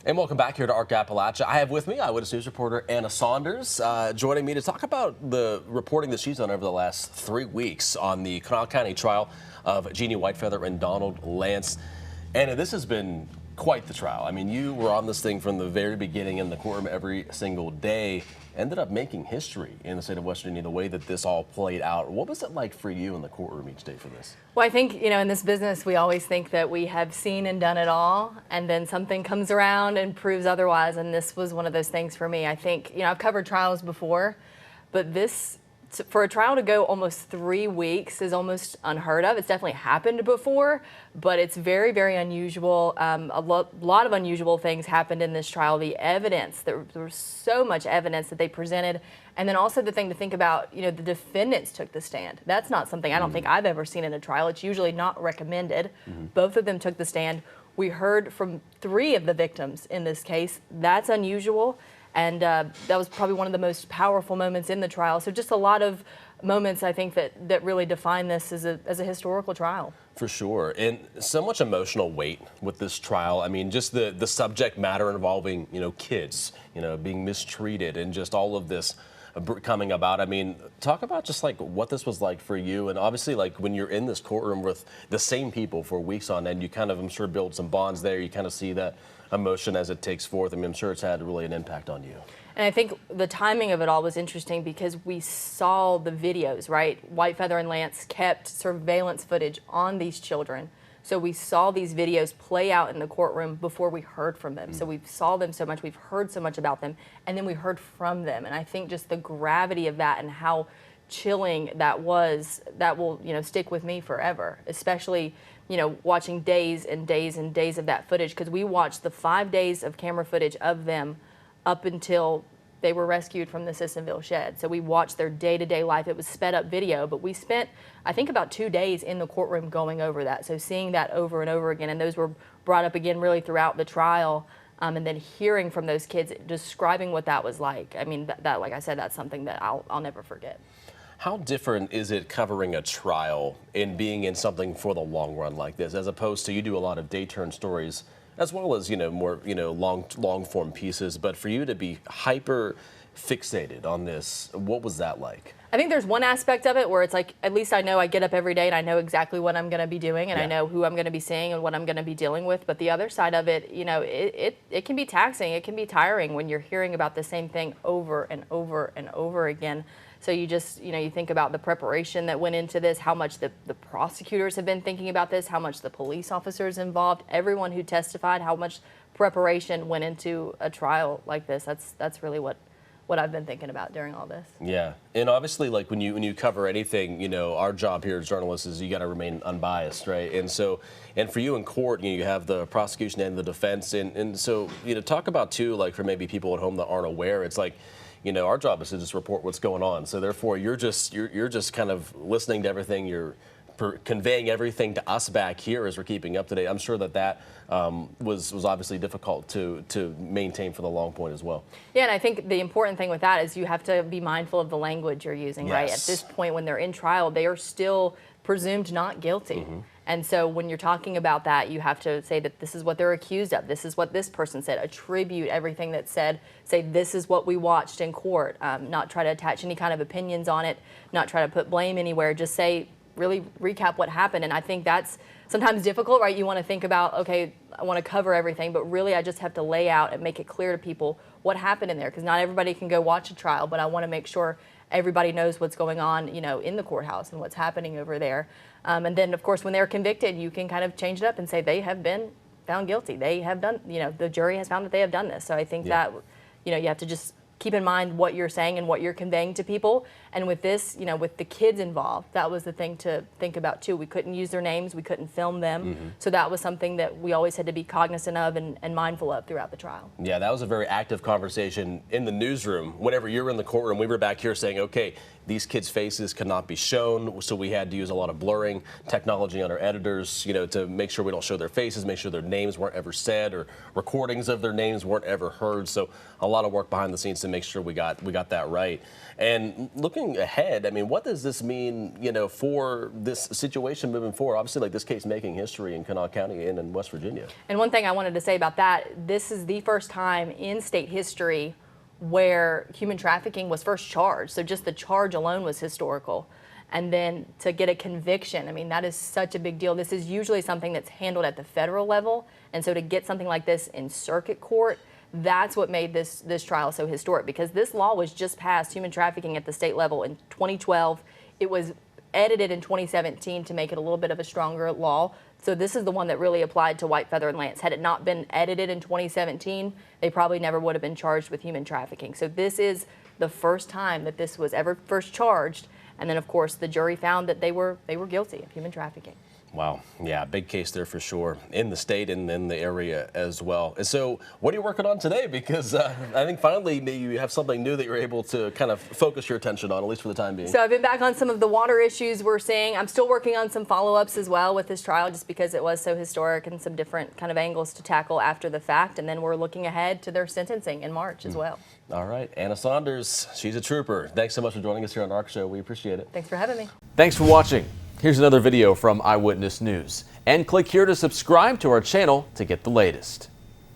And welcome back here to ARC Appalachia. I have with me Eyewitness News reporter Anna Saunders joining me to talk about the reporting that she's done over the last 3 weeks on the Kanawha County trial of Jeannie Whitefeather and Donald Lance. Anna, this has been quite the trial. I mean, you were on this thing from the very beginning in the courtroom every single day. Ended up making history in the state of West Virginia, the way that this all played out. What was it like for you in the courtroom each day for this? Well, I think, in this business, we always think that we have seen and done it all, and then something comes around and proves otherwise, and this was one of those things for me. I think, I've covered trials before, but this, for a trial to go almost 3 weeks is almost unheard of. It's definitely happened before, but it's very, very unusual. A lot of unusual things happened in this trial. The evidence, there was so much evidence that they presented. And then also the thing to think about, the defendants took the stand. That's not something I don't think I've ever seen in a trial. It's usually not recommended. Both of them took the stand. We heard from 3 of the victims in this case. That's unusual. And that was probably one of the most powerful moments in the trial. So just a lot of moments, I think, that really define this as a historical trial. For sure. And so much emotional weight with this trial. I mean, just the subject matter involving, kids, being mistreated and just all of this coming about. I mean, talk about just like what this was like for you. And obviously, like when you're in this courtroom with the same people for weeks on end, you kind of, I'm sure, build some bonds there. You kind of see that emotion as it takes forth. I mean, I'm sure it's had really an impact on you. And I think the timing of it all was interesting because we saw the videos, right? Whitefeather and Lance kept surveillance footage on these children. So we saw these videos play out in the courtroom before we heard from them. So we saw them so much, we've heard so much about them, and then we heard from them. And I think just the gravity of that and how chilling that was, that will, stick with me forever, especially, watching days and days and days of that footage, because we watched the 5 days of camera footage of them up until they were rescued from the Sissonville shed. So we watched their day-to-day life. It was sped up video, but we spent, I think, about 2 days in the courtroom going over that. So seeing that over and over again, and those were brought up again really throughout the trial, and then hearing from those kids, describing what that was like. I mean, that like I said, that's something that I'll never forget. How different is it covering a trial and being in something for the long run like this, as opposed to you do a lot of day-turn stories, as well as, more, long form pieces, but for you to be hyper fixated on this, what was that like? I think there's one aspect of it where it's like, at least I know I get up every day and I know exactly what I'm going to be doing, and I know who I'm going to be seeing and what I'm going to be dealing with. But the other side of it, it can be taxing. It can be tiring when you're hearing about the same thing over and over and over again. So you just, you think about the preparation that went into this, how much the prosecutors have been thinking about this, how much the police officers involved, everyone who testified, how much preparation went into a trial like this. That's really what I've been thinking about during all this. Yeah, and obviously, like when you cover anything, our job here as journalists is you got to remain unbiased, right? And so, and for you in court, you have the prosecution and the defense, and so talk about too, like for maybe people at home that aren't aware, it's like, our job is to just report what's going on. So therefore, you're just kind of listening to everything. You're conveying everything to us back here as we're keeping up to date. I'm sure that was obviously difficult to maintain for the long point as well. Yeah, and I think the important thing with that is you have to be mindful of the language you're using, right? At this point, when they're in trial, they are still presumed not guilty. And so when you're talking about that, you have to say that this is what they're accused of. This is what this person said. Attribute everything that's said. Say this is what we watched in court. Not try to attach any kind of opinions on it. Not try to put blame anywhere. Just say, really recap what happened. And I think that's sometimes difficult, right? You want to think about, okay, I want to cover everything, but really I just have to lay out and make it clear to people what happened in there, because not everybody can go watch a trial, but I want to make sure everybody knows what's going on, in the courthouse and what's happening over there. And then, of course, when they're convicted, you can kind of change it up and say they have been found guilty. They have done, the jury has found that they have done this. So I think that, you have to just keep in mind what you're saying and what you're conveying to people. And with this, with the kids involved, that was the thing to think about too. We couldn't use their names, we couldn't film them. So that was something that we always had to be cognizant of and mindful of throughout the trial. Yeah, that was a very active conversation in the newsroom. Whenever you were in the courtroom, we were back here saying, okay, these kids' faces could not be shown, so we had to use a lot of blurring technology on our editors, to make sure we don't show their faces, make sure their names weren't ever said or recordings of their names weren't ever heard. So a lot of work behind the scenes to make sure we got that right. And looking looking ahead, I mean, what does this mean, for this situation moving forward? Obviously, like this case making history in Kanawha County and in West Virginia. And one thing I wanted to say about that, this is the first time in state history where human trafficking was first charged. So just the charge alone was historical. And then to get a conviction, I mean, that is such a big deal. This is usually something that's handled at the federal level. And so to get something like this in circuit court, that's what made this trial so historic, because this law was just passed, human trafficking at the state level, in 2012. It was edited in 2017 to make it a little bit of a stronger law. So this is the one that really applied to White Feather and Lance. Had it not been edited in 2017, they probably never would have been charged with human trafficking. So this is the first time that this was ever first charged. And then, of course, the jury found that they were guilty of human trafficking. Wow. Yeah, big case there for sure in the state and in the area as well. And so what are you working on today? Because I think finally you have something new that you're able to kind of focus your attention on, at least for the time being. So I've been back on some of the water issues we're seeing. I'm still working on some follow-ups as well with this trial, just because it was so historic, and some different kind of angles to tackle after the fact. And then we're looking ahead to their sentencing in March as well. All right. Anna Saunders, she's a trooper. Thanks so much for joining us here on ARC Show. We appreciate it. Thanks for having me. Thanks for watching. Here's another video from Eyewitness News. And click here to subscribe to our channel to get the latest.